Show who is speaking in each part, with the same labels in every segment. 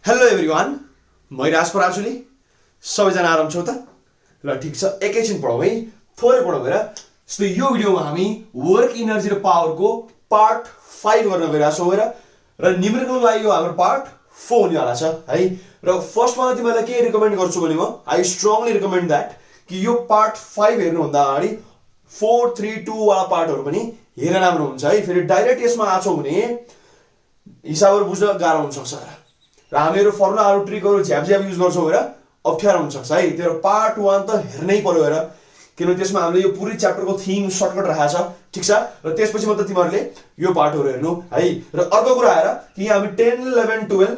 Speaker 1: Hello everyone, म राज पराजुली। सबैजना आराम छौ त? ल ठिक छ, एकैछिन पढौँ है, थोरै पढौँ हेर। जस्तो यो भिडियोमा हामी वर्क इनर्जी र पावरको पार्ट 5 गर्न गइरहेको छौँ हेर। र न्युमेरिकलको लागि यो हाम्रो पार्ट 4 हुनेवाला छ है। र फर्स्टमा तिमीलाई के रिकमेन्ड गर्छु भने म आई स्ट्रङली रिकमेन्ड द्याट कि यो पार्ट 5 हेर्नुभन्दा अगाडि 4, 3, 2 वाला पार्टहरू पनि हेरेर राम्रो हुन्छ है। फेरि डाइरेक्ट यसमा आछौँ भने हिसाबहरू बुझ्न गाह्रो हुनसक्छ र हामीहरू फर्मुलाहरू ट्रिकहरू झ्याप युज गर्छौँ हेर, अप्ठ्यारो हुनसक्छ है। त्यो पार्ट 1 त हेर्नै पर्यो हेर, किनभने त्यसमा हामीले यो पुरै च्याप्टरको थिम सर्टकट राखेको छ, ठिक छ। र त्यसपछि मात्र तिमीहरूले यो पार्टहरू हेर्नु है। र अर्को कुरा आएर कि हामी 10, 11, 12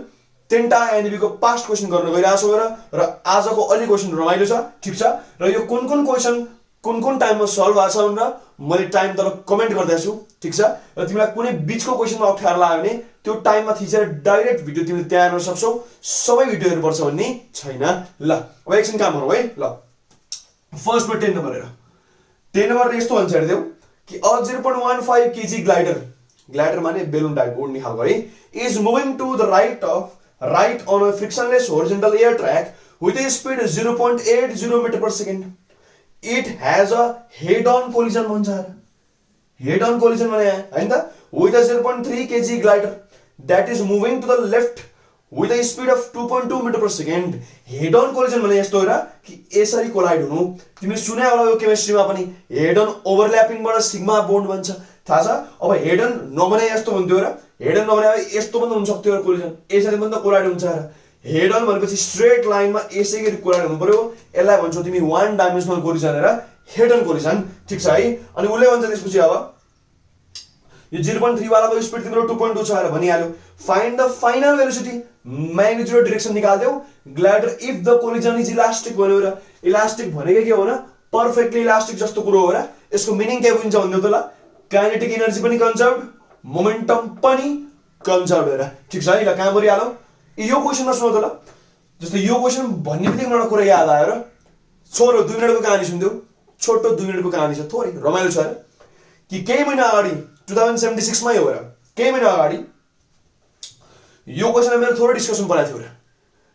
Speaker 1: तीनटा एनबीको पास्ट क्वेसन गर्न गइरहेको छौँ र आजको अलि क्वेसन रमाइलो छ, ठिक छ। र यो कुन कुन क्वेसन कुन टाइममा सल्भ भएको छ भनेर मैले टाइम तल कमेन्ट गर्दैछु, ठिक छ। र तिमीलाई कुनै बिचको क्वेसनमा अप्ठ्यारो लाग्यो भने त्यो टाइममा थिचेर डाइरेक्ट भिडियो तिमीले त्यहाँ हेर्न सक्छौ। सबै भिडियो हेर्नुपर्छ भन्ने छैन। ल अब एकछिन काम गरौँ है। ल फर्स्टमा 10 नम्बर हेर। 10 नम्बर यस्तो भन्छ हेर्देऊ कि अ 0.15 kg ग्लाइडर माने बेलुन टाइपको उड्ने खालको है, is moving to the right on a frictionless horizontal air track with a speed 0.80 metre per second. It has a head on collision भन्छ। हेड अन कोलिजन भने हैन त, with a 0.3 kg glider that is moving to the left with a speed of 2.2 metre per second. Head on collision भने यस्तो हेर कि यसरी collide हुनु। तिमीले सुने होला यो केमिस्ट्रीमा पनि हेड अन ओभरल्यापिङबाट सिग्मा बोन्ड भन्छ, थाहा छ। अब हेड अन नबनाए यस्तो हुन्थ्यो र हेड अन नबनाए यस्तो पनि हुन सक्थ्यो कोलिजन, यसरी पनि त कोलाइड हुन्छ र। हेड अन भनेपछि स्ट्रेट लाइनमा यसै गरी कोलाइड हुनु पर्यो। यसलाई भन्छौ तिमी वान डाइमेन्सनल कोलिजन हेर, हेड अन कोलिजन, ठिक छ है। अनि उसले भन्छ त्यसपछि अब यो 0.3 वालाको स्पिड तिम्रो 2.2 छ भनेर भनिहाल्यो। Find the final velocity, magnitude direction निकाल्देऊ glider if the collision is elastic भन्यो र। इलास्टिक भनेको के हो न, पर्फेक्टली इलास्टिक जस्तो कुरो हो र। यसको मिनिङ के बुझ्छ भन्दियो त ल, काइनेटिक एनर्जी पनि कन्जर्भ, मोमेन्टम पनि कन्जर्भ हेर, ठिक छ है। ल कहाँ गरिहालौ यो क्वेसनमा सुन त ल। जस्तो यो क्वेसन भन्ने बित्तिकै एउटा कुरा याद आयो र। छोरो 2 मिनटको कहानी सुन्देऊ, छोटो 2 मिनटको कहानी छ, थोरै रमाइलो छ कि केही महिना अगाडि 2076 मै हो र, केही महिना अगाडि यो क्वेसनमा मेरो थोरै डिस्कसन परेको थियो र।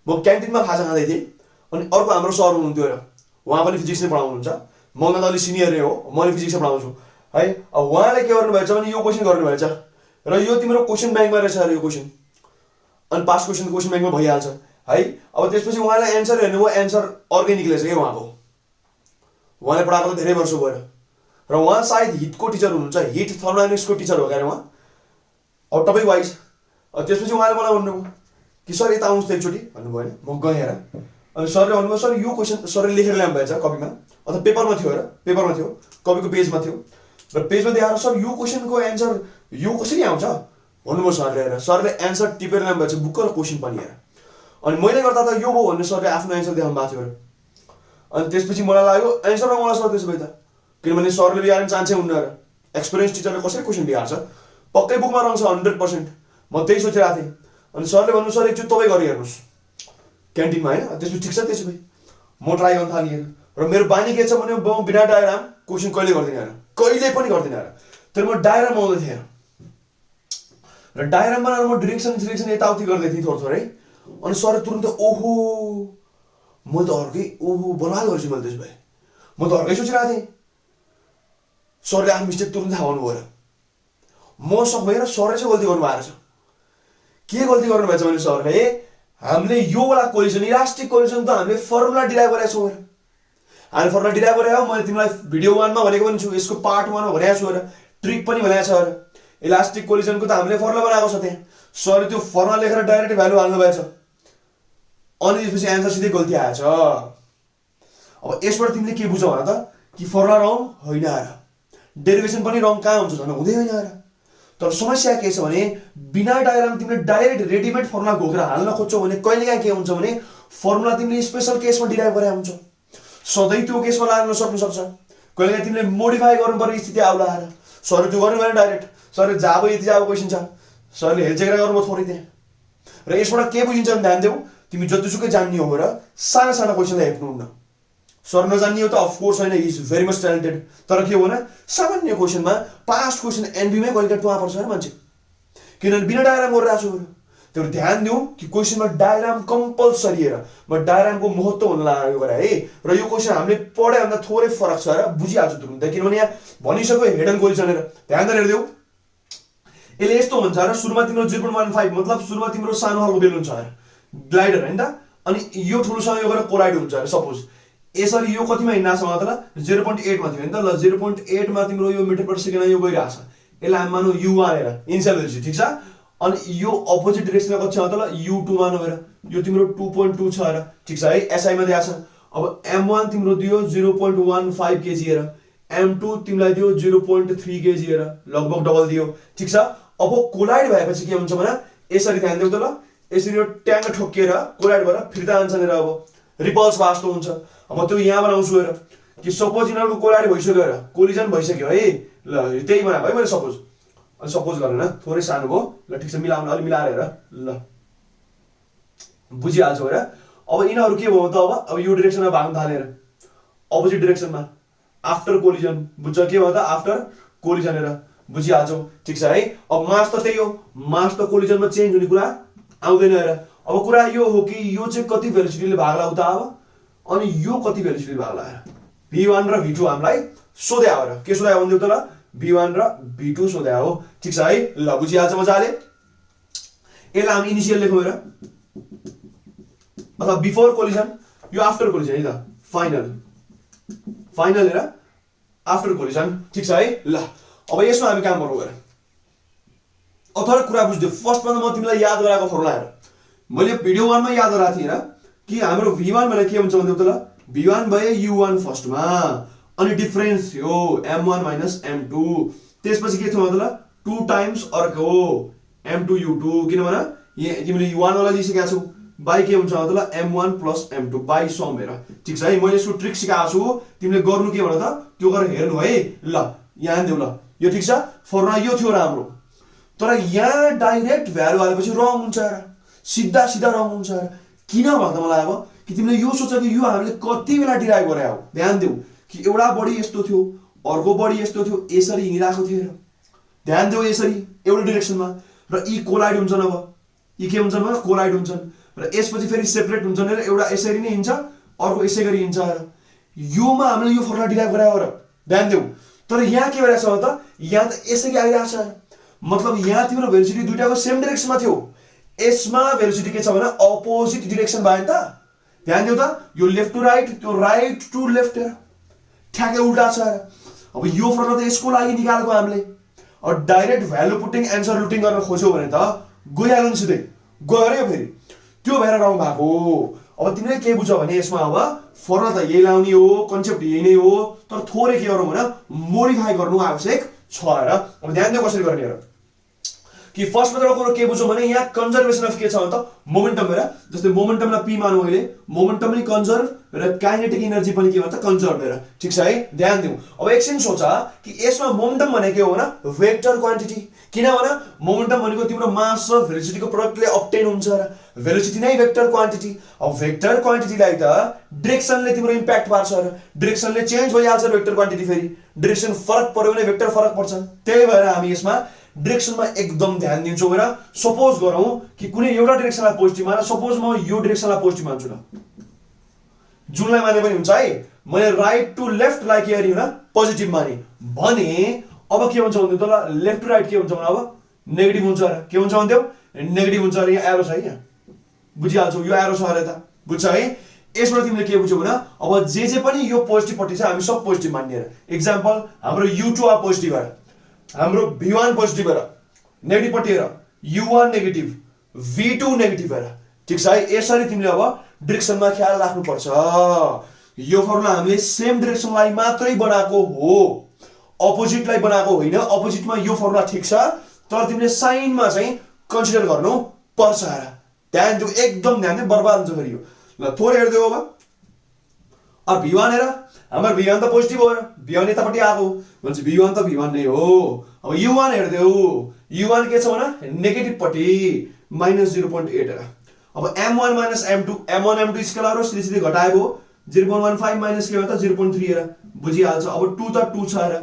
Speaker 1: म क्यान्टिनमा खाजा खाँदै थिएँ, अनि अर्को हाम्रो सर हुनुहुन्थ्यो र, उहाँ पनि फिजिक्स नै पढाउनुहुन्छ। मभन्दा त अलिक सिनियर नै हो, मैले फिजिक्स पढाउँछु है। अब उहाँले के गर्नुभएछ भने यो क्वेसन गर्नुभएछ र यो तिम्रो क्वेसन ब्याङ्कमा रहेछ अरे यो क्वेसन। अनि पास क्वेसन ब्याङ्कमा भइहाल्छ है। अब त्यसपछि उहाँले एन्सर हेर्नुभयो, एन्सर अर्कै निक्लेछ क्या उहाँको। उहाँले पढाएको त धेरै वर्ष भयो र उहाँ सायद हिटको टिचर हुनुहुन्छ, हिट थर्मोडाइनामिक्सको टिचर हो क्या उहाँ। अब तपाईँ वाइज त्यसपछि उहाँले मलाई भन्नुभयो कि सर यता आउनुहोस् त एकचोटि भन्नुभयो होइन। म गएँ हेर। अनि सरले भन्नुभयो सर यो क्वेसन, सरले लेखेर ल्याउनु भएछ कपीमा अथवा पेपरमा थियो हेर, पेपरमा थियो, कपीको पेजमा थियो र पेजमा देखाएर सर यो क्वेसनको एन्सर यो कसरी आउँछ भन्नुभयो सरले हेर। सरले एन्सर टिपेर ल्याउनु भएछ बुक र क्वेसन पनि हेर। अनि मैले गर्दा त यो भयो भन्ने सरले आफ्नो एन्सर देखाउनु भएको थियो। अनि त्यसपछि मलाई लाग्यो एन्सर मलाई सर त्यसो भए त, किनभने सरले बिहान चान्सै हुन्न र। एक्सपिरियन्स टिचरले कसरी क्वेसन बिहार्छ, पक्कै बुकमा रहन्छ 100%। म त्यही सोचिरहेको थिएँ। अनि सरले भन्नु सर एकचोटि तपाईँ गरी हेर्नुहोस् क्यान्टिनमा होइन। त्यसपछि ठिक छ, त्यसो भए म ट्राई गर्न थालेँ र मेरो बानी के छ भने म बिना डायग्राम क्वेसन कहिले गर्दिनँ हेर, कहिले पनि गर्दिनँ हेर। तर म डायग्राम आउँदै थिएँ र डायग्राम बनाएर म डिरेक्सन यताउति गर्दै थिएँ थोरै। अनि सरले तुरुन्त ओहो, म त अर्कै ओहो बर्बाद गर्छु मैले। त्यसो भए म त अर्कै सोचिरहेको थिएँ। सरले आफ्नो मिस्टेक तुरुन्त थाहा पाउनुभयो र म सबैमा सरले चाहिँ गल्ती गर्नुभएको रहेछ। के गल्ती गर्नुभएछ भने सरले हामीले यो वाला कोलिजन, इलास्टिक कोलिजन त हामीले फर्मुला डिराइभ गरेका छौँ हेर। हामीले फर्मुला डिराइभ गरेका हौ, मैले तिमीलाई भिडियो 1 मा भनेको पनि छु, यसको पार्ट 1 मा भनेको छु हेर, ट्रिक पनि भनेको छ हेर। इलास्टिक कोलिजनको त हामीले फर्मुला बनाएको छ त्यहाँ, सरले त्यो फर्मुला लेखेर डाइरेक्ट भ्यालु हाल्नु भएछ। अनि त्यसपछि एन्सर सिधै गल्ती आएछ। अब यसबाट तिमीले के बुझौ भन त कि फर्मुला रङ होइन हेर, डेरिभेसन पनि रङ कहाँ हुन्छ झन् हुँदै होइन हेर। तर समस्या के छ भने बिना डायग्राम तिमीले डाइरेक्ट रेडिमेड फर्मुला घोकेर हाल्न खोज्छौ भने कहिलेकाहीँ के हुन्छ भने फर्मुला तिमीले स्पेसल केसमा डिराइभ गरे हुन्छ, सधैँ त्यो केसमा लाग्न सक्नु सक्छ। कहिलेकाहीँ तिमीले मोडिफाई गर्नुपर्ने स्थिति आउला हेर। सरले त्यो गर्नु भएन डाइरेक्ट, सरले जाबो यति जाबो क्वेसन छ, सरले हेलचेक्रा गर्नुभयो थोरै त्यहाँ। र यसबाट के बुझिन्छ भने ध्यान देऊ, तिमी जतिसुकै जान्ने हो र साना साना क्वेसनलाई हेर्नुहुन्न। सर नजान्ने हो त अफकोर्स होइन, इज भेरी मच ट्यालेन्टेड, तर के हो भने सामान्य क्वेसनमा पास्ट क्वेसन एनबीमै कहिले टुवा पर्छ है मान्छे, किनभने बिना डायग्राम गरिरहेको छु। त्यो ध्यान दिउँ कि क्वेसनमा डायग्राम कम्पलसरी हेर म डायग्रामको महत्त्व हुन लाग्यो गरे है र यो क्वेसन हामीले पढे भन्दा थोरै फरक छ र बुझिहाल्छु तुरुन्तै किनभने यहाँ भनिसक्यो हेड एन्ड कोलिजन हेर ध्यान दिएर हेर्देऊ यसले यस्तो हुन्छ र सुरुमा तिम्रो 0.15 मतलब सुरुमा तिम्रो सानो खालको बेलुन छ ग्लाइडर हैन त अनि यो ठुलोसँग यो गरेर कोलाइड हुन्छ अरे सपोज यसरी यो कतिमा हिँड्छ मतलब 0.8 मा थियो नि त ल 0.8 मा तिम्रो यो मिटर पर सेकेन्डमा यो गइराछ यसलाई हामी मानौ u1 हेर इनिशियल भेलोसिटी ठीक छ अनि यो अपोजिट डाइरेक्सनमा कति छ त u2 मानौ हेर यो तिम्रो 2.2 छ हेर ठीक छ है एसआई मा दिएको छ अब m1 तिम्रो दियो 0.15 kg हेर m2 तिमीलाई दियो 0.3 kg हेर लगभग डबल दियो ठीक छ अब कोलाइड भएपछि के हुन्छ भने यसरी ध्यान देऊ त ल यसरी यो ट्याङ ठोकिएर कोलाइड भएर फिर्ता जान्छ नि र अब रिपल्स वास्तो हुन्छ अब त्यो यहाँ बनाउँछु हेर कि सपोज यिनीहरुको कोलाइड भइसक्यो हेर कोलिजन भइसक्यो है ल त्यही बनाएको है मैले सपोज अनि सपोज गर्न थोरै सानो भयो ल ठीक छ मिलाउन अलि मिलाएर हेर ल बुझिहाल्छौ हेर अब यिनीहरु के भयो त अब यो डाइरेक्सनमा भाग्न थालेर अपोजिट डाइरेक्सनमा आफ्टर कोलिजन बुझ्छ के भयो त आफ्टर कोलिजन हेर बुझिहाल्छौ ठीक छ है अब मास त त्यही हो मास त कोलिजनमा चेन्ज हुने कुरा आउँदैन हेर अब कुरा यो हो कि यो चाहिँ कति भेलोसिटीले भाग्ला उता अब अनि यो कति भेलोसिटीले भाग्ला हेर v1 र v2 हामीलाई सोध्या हो र के सोध्या भन्दिउ त ल v1 र v2 सोध्या हो ठीक छ है ल बुझिहाल्छ मजाले यसलाई हामी इनिशियल लेखौँ हेर अथवा बिफोर कोलिजन यो आफ्टर कोलिजन है त फाइनल हेर आफ्टर कोलिजन ठीक छ है ल अब यसमा हामी काम गरौँ हेर अथवा कुरा बुझ्दियो फर्स्टमा त म तिमीलाई याद गराएको फर्मुला हेर मैले भिडियो 1 मा याद गराएको थिएँ हैन कि हाम्रो v1 भनेको के हुन्छ भन्दिउ त ल v1 भए u1 फर्स्टमा अनि डिफरेन्स थियो m1 m2 त्यसपछि के थियो मतलब 2 टाइम्स अर्को m2 u2 किनभने तिमीले u1 वाला लिइसकेका छौ बाइ के हुन्छ मतलब m1 m2 बाइ सम हेर ठीक छ है मैले यसको ट्रिक सिकाएको छु तिमीले गर्नु के भन त त्यो गरेर हेर्नु है ल यहाँ देऊ ल यो ठीक छ फर्मुला यो थियो राम्रो तर यहाँ डाइरेक्ट भ्यालु हालेपछि रङ हुन्छ सीधा सीधा रङ हुन्छ किन भन्दा मलाई अब कि तिमीले यो सोच कि यो हामीले कति बेला डिराइभ गरे हो ध्यान देऊ कि एउटा बडी यस्तो थियो अर्को बडी यस्तो थियो यसरी हिँडिराको थियो ध्यान देऊ यसरी एउटा डाइरेक्सनमा र ई कोलाइड हुन्छन् अब ई के हुन्छन् भने कोलाइड हुन्छन् र यसपछि फेरि सेपरेट हुन्छन् र एउटा यसरी नै हिँड्छ अर्को यसै गरी हिँड्छ योमा हामीले यो फर्मुला डिराइभ गरे हो र ध्यान देऊ तर यहाँ के भइरहेछ त यहाँ त यसरी आइरहेछ मतलब यहाँ तिम्रो भेलोसिटी दुईटाको सेम डाइरेक्सनमा थियो यसमा भेलोसिटी के छ भने अपोजिट डाइरेक्सन भयो नि त ध्यान दिउ त यो लेफ्ट टु राइट त्यो राइट टु लेफ्ट हेर ठ्याक्कै उल्टा छ अब यो फर्मुला त यसको लागि निकालेको हामीले अब direct value putting answer looting गर्न खोज्यौ भने त गइहाल्नु नि सिधै गयो फेरि त्यो भएर रङ भएको अब तिमीले के बुझ्यौ भने यसमा अब फर्मुला त यही लाउने हो कन्सेप्ट यही नै हो तर थोरै के गरौँ भने मोडिफाई गर्नु आवश्यक छ र अब ध्यान दिउ कसरी गर्ने हेर कि फर्स्ट मेथड को के बुझ्यौ भने यहाँ कन्जर्भेसन अफ के छ त मोमेन्टम हेर जस्तै मोमेन्टमलाई p मानौ अहिले मोमेन्टम पनि कन्जर्भ र काइनेटिक एनर्जी पनि के भन्छ कन्जर्भ हेर ठीक छ है ध्यान दिउ अब एकछिन सोच कि यसमा मोमेन्टम भनेको के हो भने वेक्टर क्वान्टिटी किनभने मोमेन्टम भनेको तिम्रो मास र भेलोसिटीको प्रोडक्टले अब्टेन हुन्छ र भेलोसिटी नै वेक्टर क्वान्टिटी अब वेक्टर क्वान्टिटीलाई त डाइरेक्सनले तिम्रो इम्प्याक्ट पार्छ र डाइरेक्सनले चेन्ज भइहाल्छ वेक्टर क्वान्टिटी फेरि डाइरेक्सन फरक पर्यो भने वेक्टर फरक पर्छ त्यही भएर हामी यसमा डाइरेक्सनमा एकदम ध्यान दिन्छौ र सपोज गरौँ कि कुनै एउटा डाइरेक्सनलाई पोजिटिभ मान सपोज म यो डाइरेक्सनलाई पोजिटिभ मान्छु ल जुनलाई माने पनि हुन्छ है मैले राइट टु लेफ्ट लाई के गरि होइन पोजिटिभ माने भने अब के हुन्छ भन्दिउ त ल लेफ्ट टु राइट के हुन्छ भने अब नेगेटिभ हुन्छ र के हुन्छ भन्दिउ नेगेटिभ हुन्छ र यहाँ एरो छ है यहाँ बुझिहाल्छौ यो एरो छ अरे त बुझ्छ है यसबाट तिमीले के बुझ्यौ भने अब जे पनि यो पोजिटिभ पट्टि छ हामी सब पोजिटिभ मान्ने एक्जाम्पल हाम्रो u2 आ पोजिटिभ हेर हाम्रो v1 पोजिटिभ हेर नेगेटिभ पट्टि हेर u1 नेगेटिभ v2 नेगेटिभ हेर ठीक छ है यसरी तिमीले अब डाइरेक्सनमा ख्याल राख्नु पर्छ यो फर्मुला हामीले सेम डाइरेक्सनलाई मात्रै बनाएको हो अपोजिटलाई बनाएको होइन अपोजिटमा यो फर्मुला ठीक छ तर तिमीले साइनमा चाहिँ कन्सिडर गर्नु पर्छ ध्यान दिउ एकदम ध्यान दिउ बर्बाद हुन्छ फेरि यो ल थोरै हेर्दियौ अब v1 हेर हाम्रो v1 त पोजिटिभ हो v1 यतापट्टि आएको भन्छ v1 त v1 नै हो अब u1 हेर्दियौ u1 के छ भने नेगेटिभ पट्टि -0.8 हेर अब m1 m2 m1 m2 scalar हो सिधै सिधै घटाएको 0.15 माइनस के हो त 0.3 हेर बुझिहाल्छ अब 2 त 2 छ हेर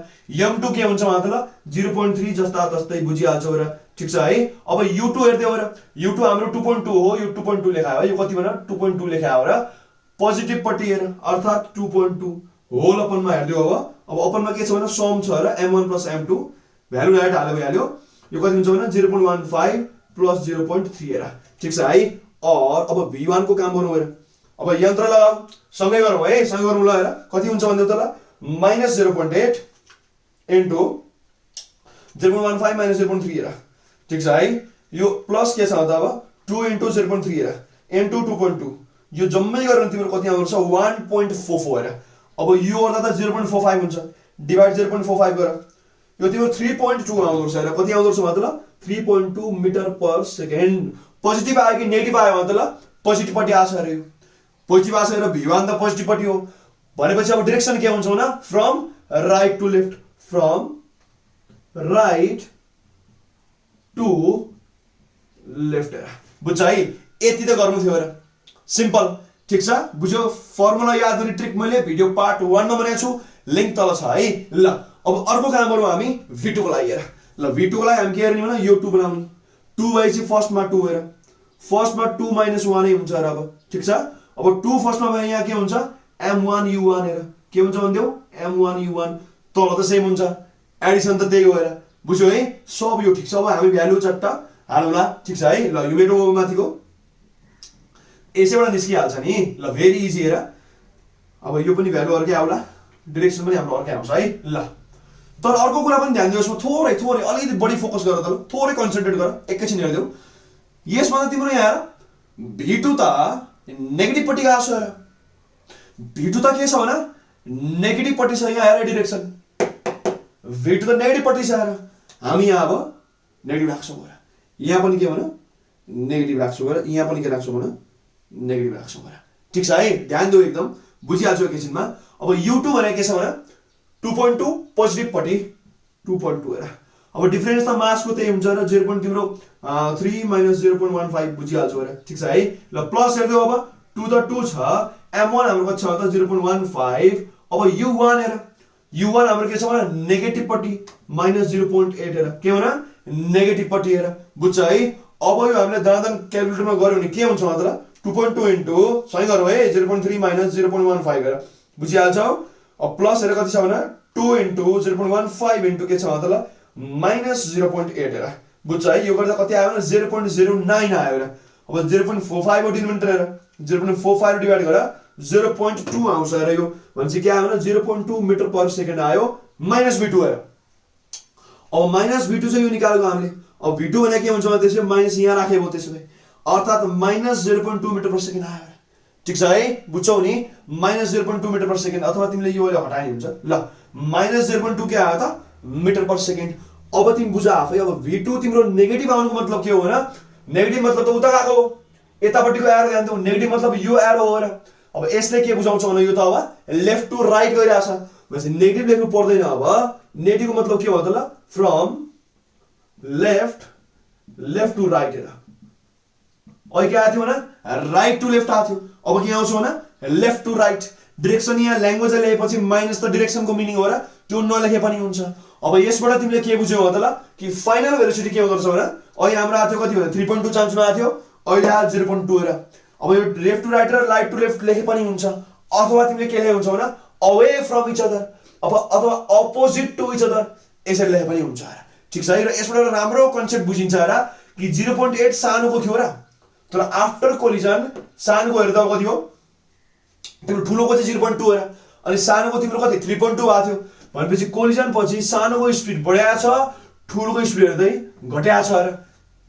Speaker 1: m2 के हुन्छ मतलब 0.3 जस्ता तस्तै बुझिहाल्छौ र ठीक छ है। अब u2 हेर्दै हो र, u2 हाम्रो 2.2 हो, यो 2.2 लेखायो है, यो कति भन 2.2 लेखायो र पोजिटिभ पट्टि हेर अर्थात 2.2 होल अपनमा हेर्दै हो। अब अपनमा के छ भने सम छ र m1 + m2 भ्यालु डाइरेक्ट हाले भइहाल्यो। यो कति हुन्छ भने 0.15 + 0.3 हेर, ठीक छ है। और अब v1 को काम गरौँ हेर, अब यन्त्र लगाऊ, सँगै गरौँ है, सँगै गरौँ ल हेर कति हुन्छ भन्दै त ल -0.8 इन्टु 0.15 - 0.3 हेर, ठीक छ है। यो प्लस के छ त अब 2 * 0.3 हेर इन्टु 2.2 यो जम्मै गरेर तिम्रो कति आउँछ 1.44 हेर। अब यो गर्दा त 0.45 हुन्छ, डिभाइड 0.45 गर, यो तिम्रो 3.2 आउँछ हेर, कति आउँछ मतलब 3.2 मिटर पर सेकेन्ड। पोजिटिभ आयो कि नेगेटिभ आयो मतलब पोजिटिभ पट्टि आछ अरे, यो पोजिटिभ आछ र v1 त पोजिटिभ पट्टि हो भनेपछि अब डाइरेक्सन के हुन्छ भने from right to left, from right to left हेर, बुझ्छ है। यति त गर्नु थियो हेर, सिम्पल, ठीक छ, बुझ्यो। फर्मुला याद गर्ने ट्रिक मैले भिडियो पार्ट 1 मा बनाएको छु, लिंक तल छ है। ल अब अर्को काम गरौँ हामी v2 को लागि हेर। ल v2 को लागि हामी के गर्ने भने यो 2 बनाउने, 2 भएपछि फर्स्टमा 2 हेर, फर्स्टमा 2 - 1 नै हुन्छ र अब, ठीक छ। अब 2 फर्स्टमा भयो, यहाँ के हुन्छ m1 u1 हेर, के हुन्छ भन्दियौ m1 u1, तल त सेम हुन्छ, एडिसन त त्यही हो हेर, बुझ्यो है। सब यो ठीक छ। अब हामी भ्यालु चट्टा हालौँला, ठीक छ है। ल यो मेरो माथिको यसैबाट निस्किहाल्छ नि, ल भेरी इजी हेर। अब यो पनि भ्यालु अर्कै आउला, डाइरेक्सन पनि हाम्रो अर्कै आउँछ है। ल तर अर्को कुरा पनि ध्यान दियो, यसमा थोरै थोरै अलिकति बढी फोकस गर त ल, थोरै कन्सन्ट्रेट गर, एकैछिन हेर्देऊ। यसमा त तिम्रो यहाँ v2 त नेगेटिभ पट्टि गएको छ, v2 त के छ भने नेगेटिभ पट्टि छ, यहाँ हेर डाइरेक्सन v2 त नेगेटिभ पट्टि छ हेर। हामी यहाँ अब नेगेटिभ राख्छौँ हेर, यहाँ पनि के भन नेगेटिभ राख्छौँ हेर, यहाँ पनि के राख्छौँ भन नेगेटिभ राख्छौँ हेर, ठीक छ है। ध्यान दिऊ, एकदम बुझिहाल्छु एकैछिनमा। अब u2 भने के छ भने 2.2 पोजिटिभ पट्टि 2.2 हेर। अब डिफरेन्स त मासको त्यही हुन्छ र 0.3 - 0.15 बुझिहाल्छु हेर, ठीक छ है। ल प्लस हेर्दियौ, अब 2 त 2 छ, m1 हाम्रो कति छ त 0.15। अब u1 हेर, u1 हाम्रो के छ भने नेगेटिभ पट्टि -0.8 हेर, के भन नेगेटिभ पट्टि हेर, बुझ्छ है। अब यो हामीले दाँदन क्यालकुलेटरमा गर्यो भने के हुन्छ मतलब 2.2 इन्टु सही गरौँ है 0.3 - 0.15 हेर, बुझिहाल्छौ। अब प्लस हेर कति छ भने 2 इन्टु 0.15 इन्टु के छ मतलब -0.8 हेर, बुझ्छ है। यो गर्दा कति आयो भने 0.09 आयो हेर। अब 0.45 को डिनोमिनेटर हेर, 0.45 डिभाइड गर 0.2 आउँछ हेर, यो भनेपछि के आयो भने 0.2 मिटर पर सेकेन्ड आयो -v2 हेर। अब -v2 चाहिँ यो निकालेको हामीले। अब v2 भने के हुन्छ भने त्यसो माइनस यहाँ राखे भयो, त्यसो भए अर्थात -0.2 मिटर पर सेकेन्ड आयो, ठीक छ है, बुझ्छौ नि -0.2 मिटर पर सेकेन्ड, अथवा तिमीले यो हटाए हुन्छ। ल -0.2 के आयो त मिटर पर सेकेन्ड। अब तिमी बुझ आफै, अब v2 तिम्रो नेगेटिभ आउनुको मतलब के हो भने नेगेटिभ मतलब त उता गएको हो, यतापट्टिको एरो ध्यान दिऊ, नेगेटिभ मतलब यो एरो हो र। अब यसले के बुझाउँछ भने यो त अब लेफ्ट टु राइट गइरहेछ, भनेपछि नेगेटिभ लेख्नु पर्दैन। अब नेगेटिभको मतलब के हो त ल फ्रम लेफ्ट टु राइट हेर, अहिले के आएको थियो भने राइट टु लेफ्ट आएको थियो। अब के आउँछ भने लेफ्ट टु राइट, डिरेक्सन यहाँ ल्याङ्ग्वेज लेखेपछि माइनस त डिरेक्सनको मिनिङ हो र, त्यो नलेखे पनि हुन्छ। अब यसबाट तिमीले के बुझ्यौ हो त ल कि फाइनल भेलोसिटी के हुँदो रहेछ भने अहिले हाम्रो आएको थियो कति भने 3.2 चान्समा आएको थियो, अहिले आयो 0.2 हेर। अब यो लेफ्ट टु राइट र राइट टु लेफ्ट लेखे पनि हुन्छ, अथवा तिमीले के लेखे हुन्छ भने अवे फ्रम इच अदर, अथवा अपोजिट टु इच अदर, यसरी लेखे पनि हुन्छ, ठीक छ है। र यसबाट एउटा राम्रो कन्सेप्ट बुझिन्छ हेर कि 0.8 सानोको थियो र, तर आफ्टर कोलिजन सानोको हेर त कति हो तिम्रो ठुलोको चाहिँ 0.2 हेर, अनि सानोको तिम्रो कति 3.2 भएको थियो, भनेपछि कोलिजन पछि सानोको स्पिड बढ्या छ, ठुलोको स्पिड हेर्दै घट्या छ हेर,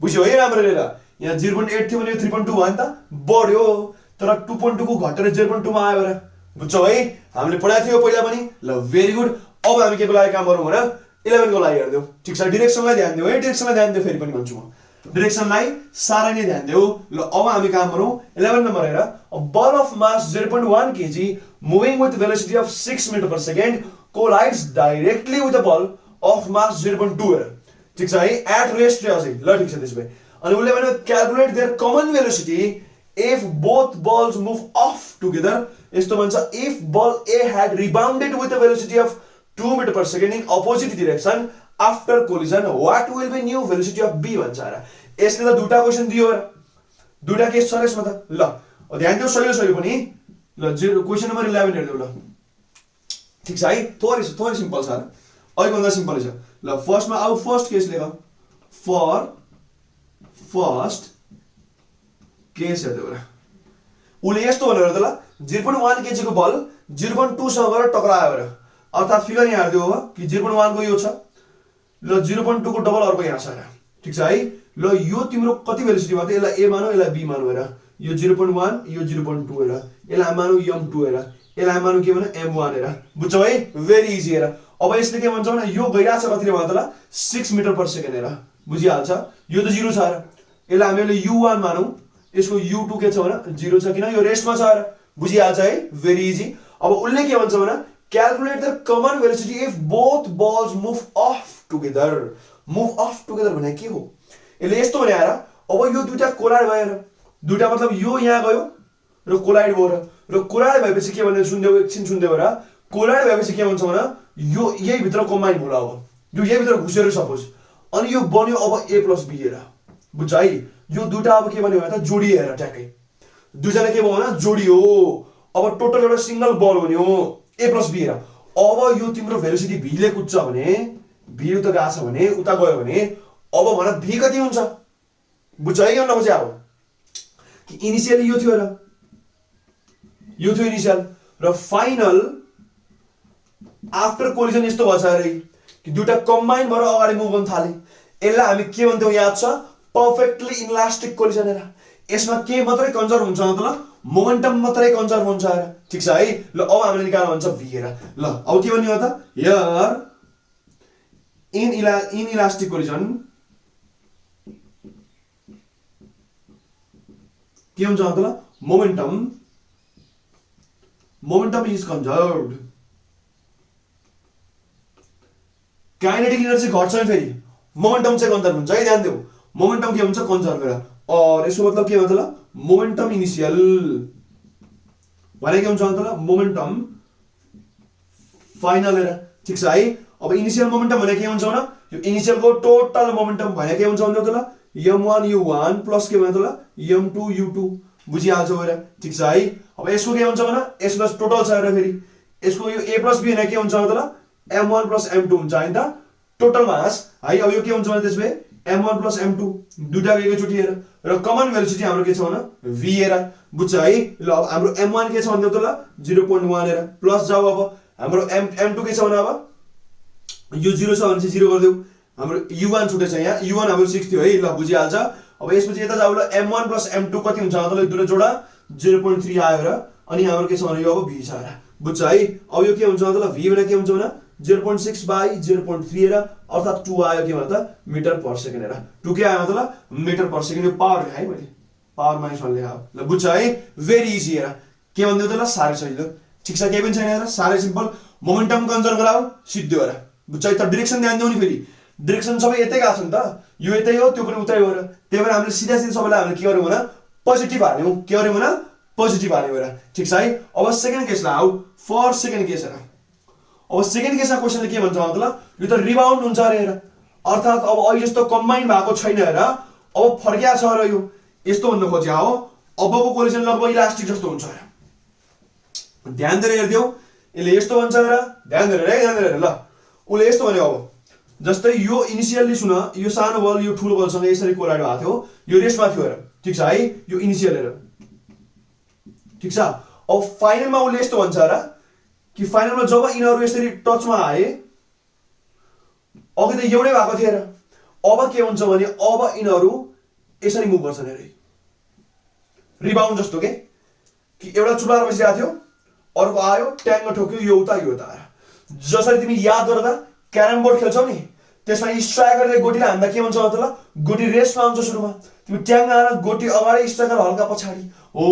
Speaker 1: बुझ्यौ है राम्रो हेर। यहाँ 0.8 थियो भने 3.2 भयो नि त, बढ्यो, तर 2.2 को घटेर 0.2 मा आयो हेर, बुझ्छौ है, हामीले पढाएको थियो पहिला पनि। ल भेरी गुड। अब हामी के को लागि काम गरौँ भने 11 को लागि हेर्दियौ, ठीक छ। डिरेक्सनलाई ध्यान दिऊ है, डिरेक्सनलाई ध्यान दिऊ, फेरि पनि भन्छु म डिरेक्सनलाई सारै नै ध्यान देऊ। ल अब हामी काम गरौँ 11 नम्बर हेर। A ball of mass 0.1 kg moving with velocity of 6 metre per second collides directly with a ball of mass 0.2 हेर, ठीक छ है, एट रेस्ट अझै। ल ठीक छ, त्यसो भए अनि उसले भन्यो calculate their common velocity if both balls move off together. यस्तो भन्छ if ball A had rebounded with a velocity of 2 metre per second in opposite direction after collision what will be new velocity of B भन्छ र यसले त दुईटा question दियो र दुईटा केस छ यसमा त ल ध्यान दियो सही पनि ल क्वेशन नम्बर 11 हेर्दिउ ल ठीक छ है थोरै सिम्पल छ अहिले भन्दा सिम्पल छ ल फर्स्टमा अब फर्स्ट केस लेख फर फर्स्ट केस हेर्दिउ र उले यस्तो भनेर त ल 0.1 kg को बल 0.2 सँग गएर टक्रायो र अर्थात फिगर यहाँ हेर्दिउ हो कि 0.1 को यो छ ल 0.2 को डबल अर्को यहाँ छ र ठीक छ है ल यो तिम्रो कति भेलोसिटी भयो त यसलाई a मानौ यसलाई b मानौ हेर यो 0.1 यो 0.2 हेर यसलाई मानौ m2 हेर यसलाई मानौ के भने m1 हेर बुझ्छौ है भेरी इजी हेर अब यसले के भन्छ भने यो गइराछ कतिले भयो त ल 6 मिटर पर सेकेन्ड हेर बुझिहाल्छ यो त 0 छ र यसलाई हामीले u1 मानौ यसको u2 के छ भने 0 छ किन यो रेस्टमा छ र बुझिहाल्छ है भेरी इजी अब उले के भन्छ भने calculate the common velocity if both balls move off together भने के हो यसले यस्तो भने आएर अब यो दुईटा कोलाइड भयो र दुईटा मतलब यो यहाँ गयो र कोलाइड भयो र कोलाइड भएपछि के भन्ने सुन्देऊ एकछिन सुन्देऊ र कोलाइड भएपछि के भन्छ भने यो यही भित्र कम्बाइन होला अब यो यही भित्र घुसेर सपोज अनि यो बन्यो अब a + b हेर बुझ्छ है यो दुईटा अब के भन्यो भने त जोडी हेर ट्याक्कै दुईजना के भयो भने जोडी हो अब टोटल एउटा सिंगल बल हुने हो a + b हेर अब यो तिम्रो भेलोसिटी v ले कुद्छ भने v उता गएको छ भने उता गयो भने अब भन v कति हुन्छ बुझ्छ है यो नबुझ्या हो कि इनिशियली यो थियो र यो थियो इनिशियल र फाइनल आफ्टर कोलिजन यस्तो भछ अरे कि दुईटा कम्बाइन भएर अगाडि मुभ गर्न थाले यसलाई हामी के भन्छौं याद छ पर्फेक्टली इलास्टिक कोलिजन हेर यसमा के मात्रै कन्जर्भ हुन्छ मतलब मोमेन्टम मात्रै कन्जर्भ हुन्छ र ठीक छ है ल अब हामीले निकाल्न भन्छ v हेर ल अब के भन्ने हो त हियर इन इलास्टिक कोलिजन के हुन्छ मतलब मोमेन्टम इज कन्जर्भड काइनेटिक एनर्जी घट्छ फेरि मोमेन्टम चाहिँ कन्जर्भ हुन्छ है ध्यान देऊ मोमेन्टम के हुन्छ कन्जर्भ गरेर और यसको मतलब के मतलब मोमेन्टम इनिशियल भने के हुन्छ मतलब मोमेन्टम फाइनल हेर ठीक छ है अब इनिशियल मोमेन्टम भने के हुन्छ भने यो इनिशियल को टोटल मोमेन्टम भने के हुन्छ भने त m1 u1 प्लस के भने त m2 u2 बुझिहाल्छौ हेर ठीक छ है अब यसको के हुन्छ भने यसको टोटल छ हेर फेरि यसको यो a + b भने के हुन्छ मतलब m1 + m2 हुन्छ हैन त टोटल मास है अब यो के हुन्छ भने त्यसले m1 + m2 दुईटा एकैचोटी हेर र कमन भेलोसिटी हाम्रो के छ भने v हेर बुझ्छ है ल अब हाम्रो m1 के छ भन्दै त ल 0.1 हेर प्लस जाऊ अब हाम्रो m2 के छ भने अब यो 0 छ भने चाहिँ 0 गर्दियौ हाम्रो u1 छुटे छ यहाँ u1 हाम्रो 6 थियो है ल बुझिहाल्छ अब यसपछि यता जाऊ ल m1 + m2 कति हुन्छ मतलब दुईटा जोडा 0.3 आयो र अनि हाम्रो के छ भने यो अब v छ र बुझ्छ है अब यो के हुन्छ मतलब v भने के हुन्छ भने 0.6 / 0.3 हेर अर्थात 2 आयो के भन्दा मिटर पर सेकेन्ड हेर 2 के आयो मतलब मिटर पर सेकेन्ड यो पावर है मैले पावर -1 लेखा ल बुझ्छ है भेरी इजी हेर के भन्दै त ल सारै सजिलो ठीक छ केही पनि छैन हेर सारै सिम्पल मोमेन्टम कन्जर्भ गराऊ सिद्धो हेर बुझ्छ है त डाइरेक्सन ध्यान दिउ नि फेरि डाइरेक्सन सबै यतै गएको छ नि त यो यतै हो त्यो पनि उतै हो र त्यही भएर हामीले सिधा सबैलाई हामीले के गर्यौं भने पोजिटिभ हाल्यौं के गर्यौं भने पोजिटिभ हाल्यौं हेर ठीक छ है अब सेकेन्ड केसलाई आऊ फर सेकेन्ड केस हेर अब सेकेन्ड केसमा क्वेशनले के भन्छ मतलब यो त रिबाउन्ड हुन्छ रे हेर अर्थात अब अहिले जस्तो कम्बाइन भएको छैन हेर अब फर्किया छ र यो यस्तो भन्न खोज्या हो अबको कोलिजन लगभग इलास्टिक जस्तो हुन्छ हेर ध्यान दिएर हेर्दियौ यसले यस्तो भन्छ हेर ध्यान दिएर ल उले यस्तो भन्यो अब जस्तै यो इनिशियली सुन यो सानो बल यो ठुलो बलसँग यसरी कोलाइड भएको थियो यो रेस्टमा थियो हेर ठीक छ है यो इनिशियल हेर ठीक छ अब फाइनलमा उले यस्तो भन्छ हेर कि फाइनलमा जब यिनीहरु यसरी टचमा आए अघि त एउटै भएको थियो र अब के हुन्छ भने अब यिनीहरु यसरी मुभ गर्छन् हेरे रिबाउन्ड जस्तो के कि एउटा चुबार बसिरहेको थियो अर्को आयो ट्याङ्ग ठोक्यो यो उता जसरी तिमी याद गर्दा क्यारम बोर्ड खेल्छौ नि त्यसमा स्ट्राइकरले गोटीले हान्दा के हुन्छ मतलब गोटी रेस्टमा आउँछ सुरुमा तिमी ट्याङ्ग आएर गोटी अगाडि स्ट्राइकर हल्का पछाडी हो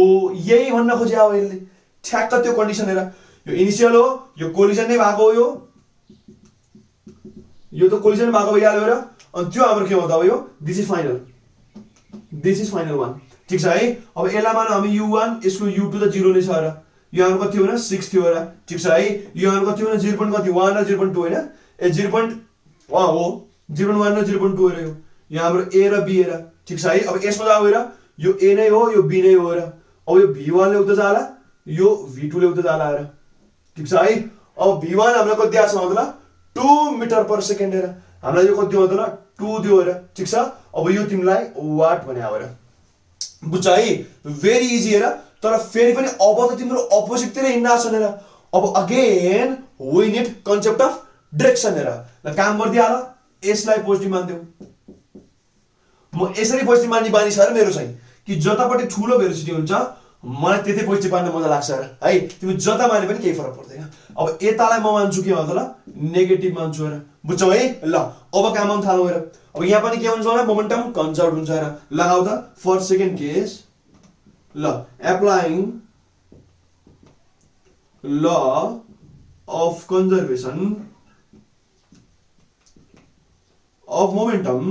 Speaker 1: यही भन्न खोज्या हो यसले ठ्याक्क त्यो कन्डिसन हेर यो इनिशियल हो यो कोलिजन नै भएको हो यो त कोलिजन भएको भइहाल्यो र अनि त्यो हाम्रो के हो त अब यो दिस इज फाइनल वान ठीक छ है अब यसलाई मानौ हामी u1 यसको u2 त 0 नै छ र यो हाम्रो कति हो न 6 थियो र ठीक छ है यो हाम्रो कति हो न 0. कति 1 र 0.2 हैन ए हो 0.1 र 0.2 हेर यो यहाँ हाम्रो ए र बी हेर ठीक छ है। अब यसमा जाऊ हेर यो ए नै हो यो बी नै हो हेर। अब यो v1 ले उता जाला यो v2 ले उता जाला हेर ठीक छ है। अब v1 हामीलाई कति दिएको छ मतलब 2 मिटर पर सेकेन्ड हेर हामीलाई यो कति दियो मतलब 2 दियो हेर ठीक छ। अब यो तिमीलाई वाट भने हेर बुझ्छ है भेरी इजी हेर। तर फेरि पनि अब त तिम्रो अपोजिट तिर हिँड्न छ हेर। अब again we need concept of direction हेर ल काम गर्दिहाल यसलाई पोजिटिभ मान्दियौ म यसरी पोजिटिभ मान्ने बानी छ र मेरो चाहिँ कि जतापट्टि ठुलो भेलोसिटी हुन्छ मलाई त्यतै पोजिटिभ मान्न मजा लाग्छ है। तिमी जता माने पनि केही फरक पर्दैन। अब यतालाई म मान्छु के भन्छ ल नेगेटिभ मान्छु हेर बुझ्छौ है। ल अब काम आउन थालौँ हेर। अब यहाँ पनि के हुन्छ भने मोमेन्टम कन्जर्भ हुन्छ हेर। लगाऊ त फर सेकेन्ड केस ल applying law of conservation of momentum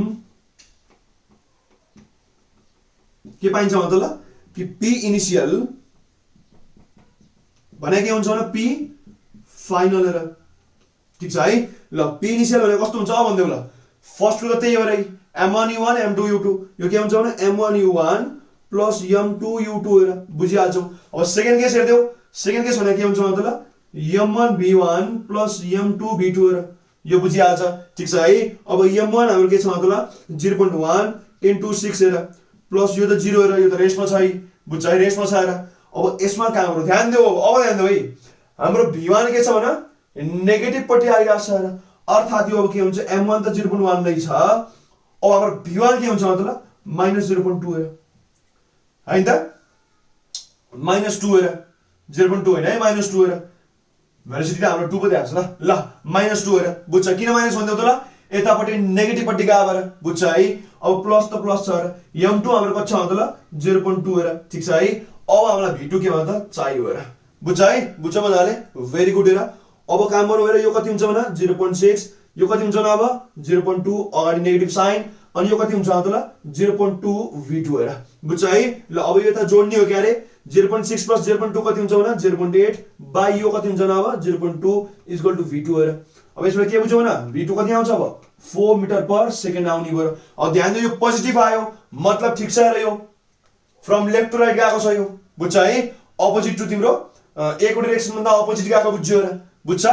Speaker 1: के पाइन्छ मतलब कि पी इनिशियल भने के हुन्छ भने पी फाइनल हेर ठीक छ है। ल पी इनिशियल भने कस्तो हुन्छ भन्देऊ ल फर्स्ट को त त्यही हो रे m1 u1 m2 u2 यो के हुन्छ भने m1 u1 plus m2 u2 हेर बुझिहाल्छौ। अब सेकेन्ड केस हेर्देऊ सेकेन्ड केस भने के हुन्छ मतलब m1 v1 plus m2 v2 हेर यो बुझिहाल्छ ठीक छ है। अब m1 हाम्रो के छ मतलब 0.1 into 6 हेर प्लस यो त 0 हेर यो त रेस्टमा छ है बुझ्छ है रेस्टमा छ हेर। अब यसमा काम गर्नु ध्यान देऊ अब ध्यान देऊ है हाम्रो v1 के छ भने नेगेटिभ पट्टि आइरहेको छ हेर अर्थात् यो अब के हुन्छ m1 त 0.1 नै छ। अब हाम्रो v1 के हुन्छ मतलब -0.2 हेर हैन त -2 हेर 0.2 हैन है -2 हेर भेलोसिटी त हाम्रो 2 पो देखाएको छ ल -2 हेर बुझ्छ किन माइनस भन्देऊ त ल यतापट्टि नेगेटिभ पट्टि गयो हेर बुझ्छ है। अब प्लस त प्लस छ हेर m2 हाम्रो कति छ मतलब 0.2 हेर ठीक छ है। अब हामीलाई v2 के भन्छ चाहियो हेर बुझ्छ है बुझ्छ मजाले भेरी गुड हेर। अब काम गरौँ हेर यो कति हुन्छ भने 0.6 यो कति हुन्छ अब 0.2 अगाडि नेगेटिभ साइन अनि यो कति हुन्छ मतलब 0.2 v2 हेर बुझ्छ है। ल अब यो त जोड्ने हो क्या रे 0.6 प्लस 0.2 कति हुन्छ भने 0.8 बाइ यो कति हुन्छ अब 0.2 इक्वल टु v2 हेर। अब यसमा के बुझ्यौ न v2 कति आउँछ अब 4 मिटर पर सेकेन्ड आउने भयो। अब ध्यान दियो यो पोजिटिभ आयो मतलब ठिक छ र यो फ्रम लेफ्ट टु राइट गएको छ यो बुझ्छ है। अपोजिट टु तिम्रो एको डाइरेक्सन भन्दा अपोजिट गएको बुझ्यो र बुझ्छ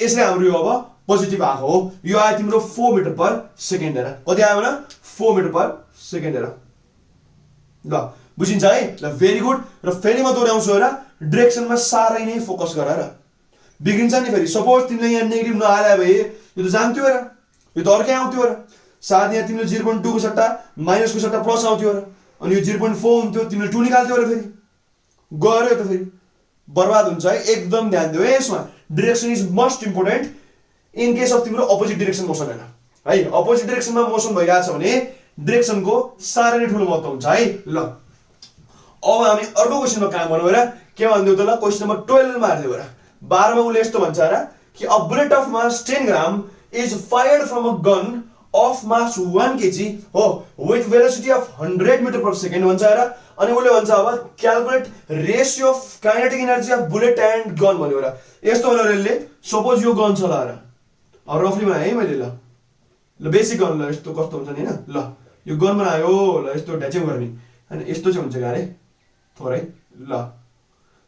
Speaker 1: यसले हाम्रो यो अब पोजिटिभ आएको हो यो आयो तिम्रो 4 मिटर पर सेकेन्ड हेर कति आयो भने 4 मिटर पर सेकेन्ड हेर ल बुझिन्छ है। ल भेरी गुड र फेरि म दोहोऱ्याउँछु हेर डाइरेक्सनमा साह्रै नै फोकस गर र बिग्रिन्छ नि फेरि सपोज तिमीले यहाँ नेगेटिभ नहाले भए यो त जान्थ्यो हेर यो त अर्कै आउँथ्यो हेर सायद यहाँ तिमीले 0.2 को सट्टा माइनस को सट्टा प्लस आउँथ्यो हेर अनि यो 0.4 हुन्थ्यो तिमीले 2 निकाल्थ्यो हेर फेरि गयो त फेरि बर्बाद हुन्छ है। एकदम ध्यान दिऊ है यसमा direction is most important in case of तिम्रो अपोजिट डाइरेक्सन मोसन हैन है। अपोजिट डाइरेक्सनमा मोसन भइरहेछ भने डाइरेक्सनको साह्रै नै ठुलो महत्त्व हुन्छ है। ल अब हामी अर्को क्वेशनमा काम गरौँ हेर के भन्दियौ त ल क्वेशन नम्बर 12 मा हेर्दियौ हेर 12 मा उले यस्तो भन्छ हेर कि a bullet of mass 10 gram is fired from a gun of mass 1 kg हो with velocity of 100 meter per second भन्छ हेर। अनि उले भन्छ अब calculate ratio of kinetic energy of bullet and gun भन्यो हेर यस्तो भनेर यसले सपोज यो गन छ ल हेर अब रफली बनाए है मैले ल ल बेसिक गन ल यस्तो कस्तो हुन्छ नि हैन ल यो गन बनायो ल यस्तो ढ्याचे गर्ने हैन यस्तो चाहिँ हुन्छ गारे थोरै ल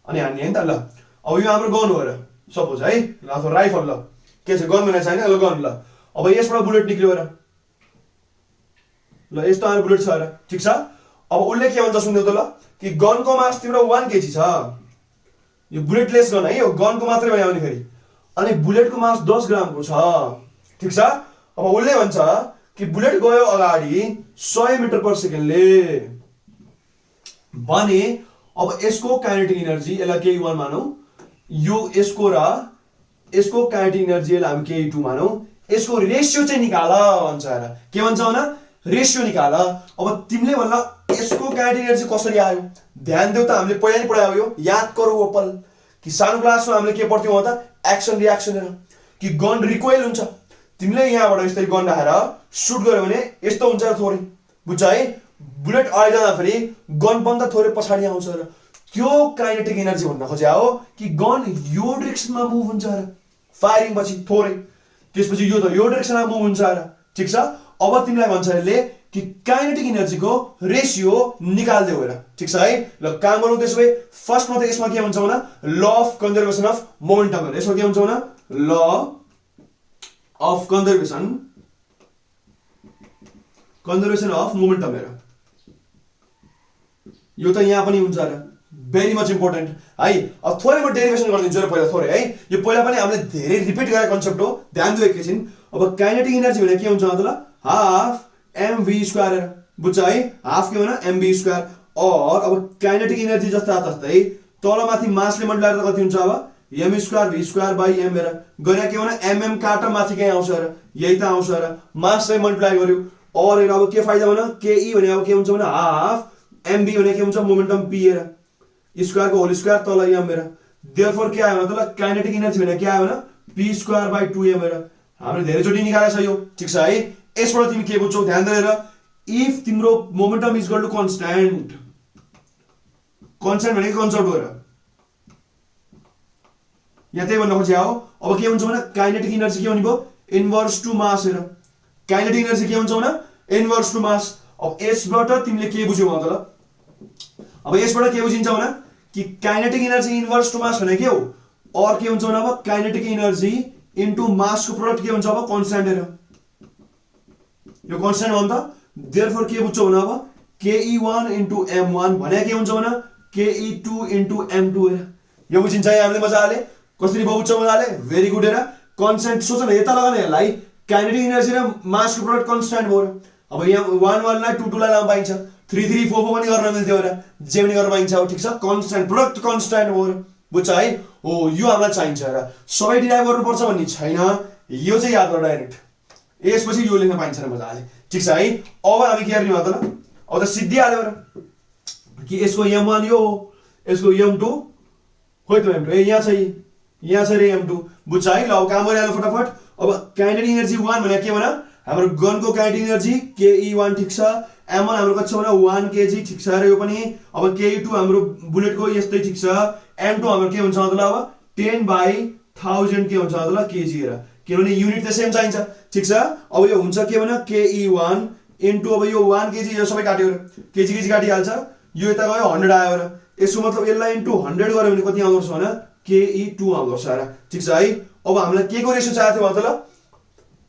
Speaker 1: अनि हान्ने हैन त ल अब यो हाम्रो गन हो हेर सपोज है ल अथवा राइफल ल के छ गन बनाएको छैन ल गन ल अब यसबाट बुलेट निक्ल्यो हेर ल यस्तो आएर बुलेट छ हेर ठीक छ। अब उले के भन्छ सुन्देऊ त ल कि गनको मास तिम्रो 1 केजी छ यो बुलेटलेस गन है यो गनको मात्रै भयो भने फेरि अनि बुलेटको मास 10 ग्रामको छ ठीक छ। अब उले भन्छ कि बुलेट गयो अगाडि 100 मिटर पर सेकेन्डले भने अब यसको काइनेटिक एनर्जी यसलाई k1 मानौ यो यसको र यसको काइनेटिक एनर्जी यसलाई हामी k2 मानौ यसको रेशियो चाहिँ निकाल भन्छ हेर के भन्छ भने रेशियो निकाल। अब तिमीले भन्ला यसको काइनेटिक एनर्जी कसरी आयो ध्यान देऊ त हामीले पहिला नि पढायो यो याद गरौ ओपल कि सानो क्लासमा हामीले के पढ्थ्यौ त एक्सन रिएक्सन हेर कि गन रिकोइल हुन्छ तिमीले यहाँबाट यसरी गन राखेर सुट गर्यो भने यस्तो हुन्छ थोरै बुझ्छ है। बुलेट अगाडि जाँदा फेरि गन पनि त थोरै पछाडि आउँछ र त्यो काइनेटिक एनर्जी भन्न खोज्या हो कि गन यो डाइरेक्सनमा मुभ हुन्छ र फायरिङ पछि थोरै त्यसपछि यो त यो डाइरेक्सनमा मुभ हुन्छ र ठीक छ। अब तिमीलाई भन्छ यसले कि काइनेटिक एनर्जीको रेशियो निकाल्दै हो र ठीक छ है। ल काम गरौँ त्यसो भए। फर्स्टमा त यसमा के हुन्छ भने law of conservation of momentum हेर। यसमा के हुन्छ भने law of conservation of momentum हेर। यो त यहाँ पनि हुन्छ र भेरी मच इम्पोर्टेन्ट है। अब थोरै म डेरिभेसन गरिदिन्छु र पहिला थोरै है। यो पहिला पनि हामीले धेरै रिपिट गरेको कन्सेप्ट हो, ध्यान दियो एकैछिन। अब काइनेटिक एनर्जी भने के हुन्छ मतलब हाफ mv स्क्वायर हेर बुझ्छ है। हाफ के भने mv स्क्वायर। और अब काइनेटिक एनर्जी जस्तै तलमाथि मासले मल्टिप्लाई गर्दा कति हुन्छ अब m square v square by m हेर। गरे के भने mm काट माथि कहाँ आउँछ र यही त आउँछ र मासले मल्टिप्लाई गर्यो। और हेर अब के फाइदा भने ke भने अब के हुन्छ भने हाफ mv भने के हुन्छ मोमेन्टम p हेर स्क्वायर को होल स्क्वायर तल m हेर। देयरफोर के आयो मतलब काइनेटिक एनर्जी भने के आयो भने p स्क्वायर बाइ 2m हेर। हामीले धेरै चोटी निकालेछ यो ठीक छ है। यसबाट तिमी के बुझ्छौ ध्यान दिएर। इफ तिम्रो momentum is equal to constant भनेको कन्सेप्ट हो र यहाँ त्यही भन्न खोजे हो। अब के हुन्छ भने काइनेटिक एनर्जी के हुने भयो इन्भर्स टु मास हेर। काइनेटिक एनर्जी के हुन्छ भने इन्भर्स टु मास। अब यसबाट तिमीले के बुझ्यौ मतलब अब यसबाट के बुझिन्छ भने कि काइनेटिक एनर्जी इन्भर्स टु मास भने के हो। और के हुन्छ भने अब काइनेटिक एनर्जी इन्टु मास को प्रोडक्ट के हुन्छ अब कन्स्ट्यान्ट हेर। यो कन्स्ट्यान्ट हो नि त। देयरफोर के बुझ्छौ भने अब ke1 इन्टु m1 भने के हुन्छ भने ke2 इन्टु m2 हेर। यो बुझिन्छ है हामीले मजाले। कसरी बुझ्छौ मजाले भेरी गुड हेर। कन्स्ट्यान्ट सोच न यता लगाउने यसलाई काइनेटिक एनर्जी र मास को प्रोडक्ट कन्स्ट्यान्ट भयो। अब यहाँ 1 1 लाई 2 2 लाई लाउन पाइन्छ 3 3 4 4 पनि गर्न मिल्थ्यो र जे पनि गर्न पाइन्छ हो ठीक छ। कन्स्ट्यान्ट प्रोडक्ट कन्स्ट्यान्ट हो बुझ्छ है। हो यो हामीलाई चाहिन्छ र सबै डिराइभ गर्नुपर्छ भन्ने छैन। यो चाहिँ याद गर डाइरेक्ट। यसपछि यो लेख्न पाइन्छ र मजाले ठीक छ है। अब हामी के गर्ने हो त अब त सिद्धि हाल्यो र कि यसको m1 यो हो यसको m2 खोइ त m2 ए यहाँ छ रे m2 बुझ्छ है। ल अब काम गरिहाल्नु फटाफट। अब काइनेटिक एनर्जी 1 भने के भने हाम्रो गनको काइनेटिक एनर्जी ke1 ठीक छ। m1 हाम्रो कति छ भने 1 kg ठीक छ र यो पनि। अब ke2 हाम्रो बुलेटको यस्तै ठीक छ। m2 हाम्रो के हुन्छ मतलब अब 10/1000 के हुन्छ मतलब kg हेर किनभने युनिट त सेम चाहिन्छ ठीक छ। अब यो हुन्छ के भने ke1 इन्टु अब यो 1 kg यो सबै काट्यो र kg काटिहाल्छ। यो यता गयो 100 आयो र यसको मतलब यसलाई इन्टु 100 गर्यो भने कति आउँदछ भने ke2 आउँदछ र ठीक छ है। अब हामीलाई के को रेशियो चाहिएको थियो मतलब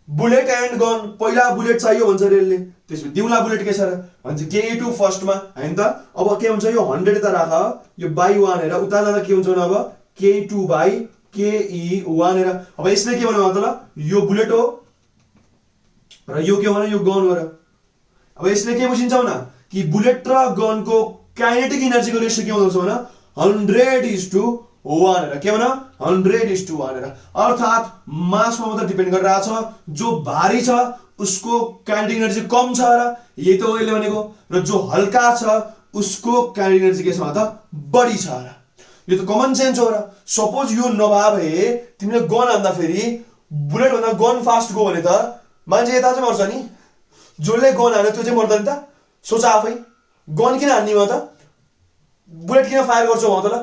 Speaker 1: बुलेट एन्ड गन। पहिला बुलेट चाहियो भन्छ रे यसले त्यसपछि दिउला बुलेट के छ र भन्छ ke2 फर्स्टमा हैन त। अब के हुन्छ यो 100 यता राख यो बाइ 1 हेर उता जाँदा के हुन्छ भने अब ke2 बाइ ke1 हेर। अब यसले के भन्यो मतलब यो बुलेट हो र यो के भने यो गन हो र। अब यसले के बुझिन्छ भने कि बुलेट र गनको काइनेटिक एनर्जी को रेशियो के हुँदछ भने 100:1 हेर। के भने 100:1 हेर। अर्थात मासमा मात्र डिपेन्ड गरिरहेछ। जो भारी छ उसको काइनेटिक एनर्जी कम छ र यही त हो यसले भनेको। र जो हल्का छ उसको काइनेटिक एनर्जी के छ त बढी छ र। यो त कमन सेन्स हो र। सपोज यो नभए भए तिमीले गन हान्दा फेरि बुलेट भन्दा गन फास्ट गयो भने त मान्छे यता चाहिँ मर्छ नि। जसले गन हान्यो त्यो चाहिँ मर्दैन त। सोच आफै गन किन हान्ने भयो त बुलेट किन फायर गर्छौ मतलब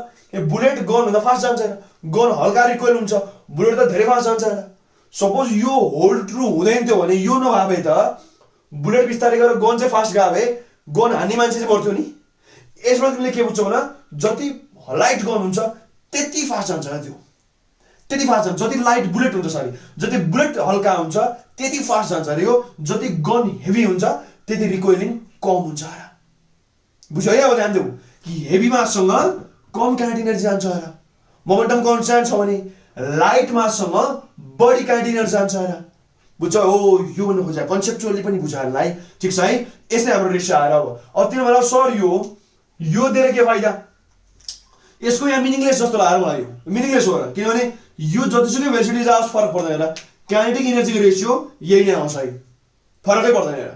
Speaker 1: बुलेट गन भन्दा फास्ट जान्छ र गन हल्का रिकोइल हुन्छ बुलेट त धेरै फास्ट जान्छ र। सपोज यो होल्ड ट्रु हुँदैन थियो भने यो नभए भए त बुलेट बिस्तारै गरेर गन चाहिँ फास्ट गए भए गन हान्ने मान्छे चाहिँ मर्थ्यो नि। यसबाट तिमीले के बुझ्छौ भने जति लाइट गन हुन्छ त्यति फास्ट जान्छ त्यो त्यति फास्ट जान्छ। जति लाइट बुलेट हुन्छ सरी जति बुलेट हल्का हुन्छ त्यति फास्ट जान्छ अरे। यो जति गन हेभी हुन्छ त्यति रिकोइलिङ कम हुन्छ र बुझ्यो है। अब ध्यान देऊ कि हेभी माससँग कम काइनेटिक एनर्जी जान्छ र मोमेन्टम कन्स्ट्यान्ट छ भने लाइट माससँग बढी काइनेटिक एनर्जी जान्छ र बुझ्छौ। हो यो भन्नु खोजे कन्सेप्चुअली पनि बुझाहरूलाई ठीक छ है। यसै हाम्रो रेशियो आएर अब तिम्रो बेला सर यो दिएर के फाइदा यसको यहाँ मिनिङलेस जस्तो लाग्यो मलाई। यो मिनिङलेस हो र किनभने यो जतिसुकै भेलोसिटी जाओस् फरक पर्दैन र काइनेटिक एनर्जीको रेशियो यही नै आउँछ है फरकै पर्दैन र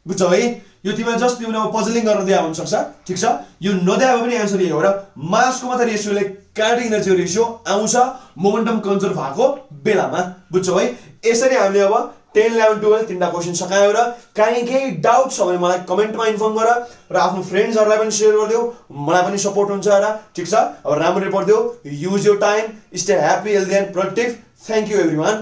Speaker 1: बुझ्छौ है। यो तिमीलाई जस्ट तिमीले पजलिङ गर्न दिए हुन सक्छ ठीक छ। यो नदिए पनि एन्सर यही हो र मासको मात्र रेशियोले काइनेटिक एनर्जीको रेशियो आउँछ मोमेन्टम कन्जर्भ भएको बेलामा बुझ्छौ है। यसरी हामीले अब 10 11 12 तीनटा क्वेशन सकायो र केही डाउट छ भने मलाई कमेन्टमा इन्फर्म गर र आफ्नो फ्रेन्ड्सहरुलाई पनि शेयर गरिदेऊ मलाई पनि सपोर्ट हुन्छ र ठीक छ। अब राम्ररी पढ्देऊ use your time stay happy healthy and productive thank you everyone.